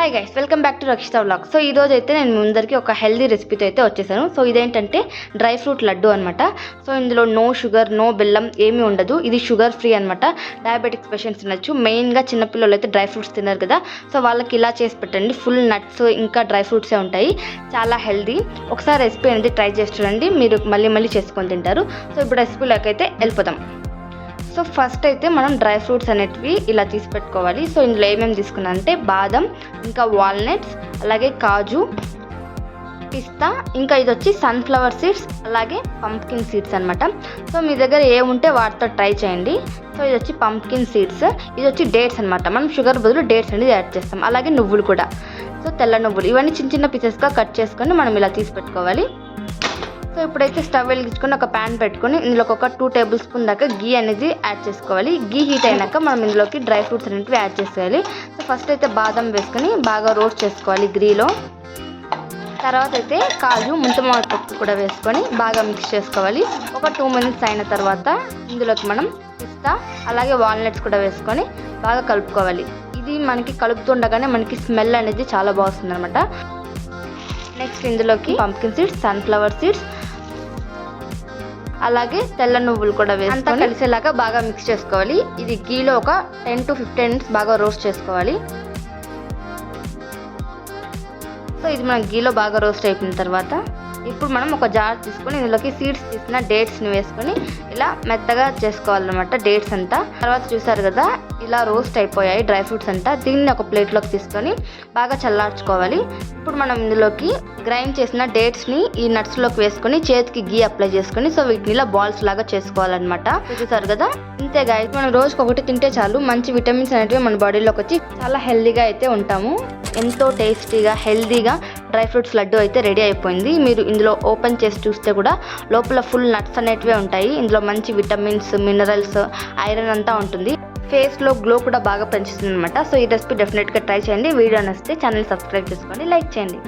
Hi guys, welcome back to Rakshita vlog. So ఈ రోజు అయితే నేను ముందరికి ఒక హెల్దీ రెసిపీతో అయితే వచ్చేసాను. సో ఇదేంటంటే డ్రై ఫ్రూట్ లడ్డు అనమాట. సో ఇందులో నో షుగర్, నో బెల్లం ఏమీ ఉండదు. ఇది షుగర్ ఫ్రీ అనమాట. డయాబెటిక్స్ పేషెంట్స్ తినచ్చు. మెయిన్గా చిన్నపిల్లలు అయితే డ్రై ఫ్రూట్స్ తిన్నారు కదా, సో వాళ్ళకి ఇలా చేసి పెట్టండి. ఫుల్ నట్స్ ఇంకా డ్రై ఫ్రూట్సే ఉంటాయి, చాలా హెల్దీ. ఒకసారి రెసిపీ అనేది ట్రై చేసి చూడండి, మీరు మళ్ళీ చేసుకొని తింటారు. సో ఇప్పుడు రెసిపీలోకి అయితే వెళ్ళిపోదాం. సో ఫస్ట్ అయితే మనం డ్రై ఫ్రూట్స్ అనేటివి ఇలా తీసి పెట్టుకోవాలి. సో ఇందులో ఏమేమి తీసుకున్నా అంటే బాదం, ఇంకా వాల్నట్స్, అలాగే కాజు, పిస్తా, ఇంకా ఇది వచ్చి సన్ఫ్లవర్ సీడ్స్, అలాగే పంప్కిన్ సీడ్స్ అనమాట. సో మీ దగ్గర ఏముంటే వాటితో ట్రై చేయండి. సో ఇది వచ్చి పంప్కిన్ సీడ్స్, ఇది వచ్చి డేట్స్ అనమాట. మనం షుగర్ బదులు డేట్స్ అనేది యాడ్ చేస్తాం. అలాగే నువ్వులు కూడా, సో తెల్ల నువ్వులు, ఇవన్నీ చిన్న చిన్న పీసెస్గా కట్ చేసుకొని మనం ఇలా తీసి పెట్టుకోవాలి. సో ఇప్పుడైతే స్టవ్ వెలిగించుకొని ఒక ప్యాన్ పెట్టుకొని ఇందులోకి ఒక 2 టేబుల్ స్పూన్ దాకా గీ అనేది యాడ్ చేసుకోవాలి. గీ హీట్ అయినాక మనం ఇందులోకి డ్రై ఫ్రూట్స్ అనేవి యాడ్ చేసుకోవాలి. సో ఫస్ట్ అయితే బాదం వేసుకొని బాగా రోస్ట్ చేసుకోవాలి గీలో. తర్వాత అయితే కాజు, ముంతమామిడి పప్పు కూడా వేసుకొని బాగా మిక్స్ చేసుకోవాలి. ఒక 2 మినిట్స్ అయిన తర్వాత ఇందులోకి మనం పిస్తా, అలాగే వాల్నట్స్ కూడా వేసుకొని బాగా కలుపుకోవాలి. ఇది మనకి కలుపుతుండగానే మనకి స్మెల్ అనేది చాలా బాగుంటుంది అనమాట. నెక్స్ట్ ఇందులోకి పంప్కిన్ సీడ్స్, సన్ఫ్లవర్ సీడ్స్, అలాగే తెల్ల నువ్వులు కూడా వేసి అంతా కలిసేలాగా బాగా మిక్స్ చేసుకోవాలి. ఇది గీలో ఒక 10 to 15 మినిట్స్ బాగా రోస్ట్ చేసుకోవాలి. సో ఇది మన గీలో బాగా రోస్ట్ అయిపోయిన తర్వాత ఇప్పుడు మనం ఒక జార్ తీసుకొని ఇందులోకి సీడ్స్ తీసిన డేట్స్ని వేసుకొని ఇలా మెత్తగా చేసుకోవాలన్నమాట. డేట్స్ అంతా తర్వాత చూసారు కదా, ఇలా రోస్ట్ అయిపోయాయి డ్రై ఫ్రూట్స్ అంతా. దీన్ని ఒక ప్లేట్లోకి తీసుకొని బాగా చల్లార్చుకోవాలి. ఇప్పుడు మనం ఇందులోకి గ్రైండ్ చేసిన డేట్స్ని ఈ నట్స్లోకి వేసుకొని చేతికి గీ అప్లై చేసుకొని సో వీటిని ఇలా బాల్స్ లాగా చేసుకోవాలన్నమాట. చూసారు కదా, ఇంతే గాయస్. మనం రోజుకి ఒకటి తింటే చాలు, మంచి విటమిన్స్ అనేటివి మన బాడీలోకి వచ్చి చాలా హెల్దీగా అయితే ఉంటాము. ఎంతో టేస్టీగా హెల్దీగా డ్రై ఫ్రూట్స్ లడ్డు అయితే రెడీ అయిపోయింది. మీరు ఇందులో ఓపెన్ చేసి చూస్తే కూడా లోపల ఫుల్ నట్స్ అనేటివే ఉంటాయి. ఇందులో మంచి విటమిన్స్, మినరల్స్, ఐరన్ అంతా ఉంటుంది. ఫేస్లో గ్లో కూడా బాగా పెంచుతుంది అనమాట. సో ఈ రెసిపీ డెఫినెట్గా ట్రై చేయండి. వీడియో నచ్చితే ఛానల్ సబ్స్క్రైబ్ చేసుకోండి, లైక్ చేయండి.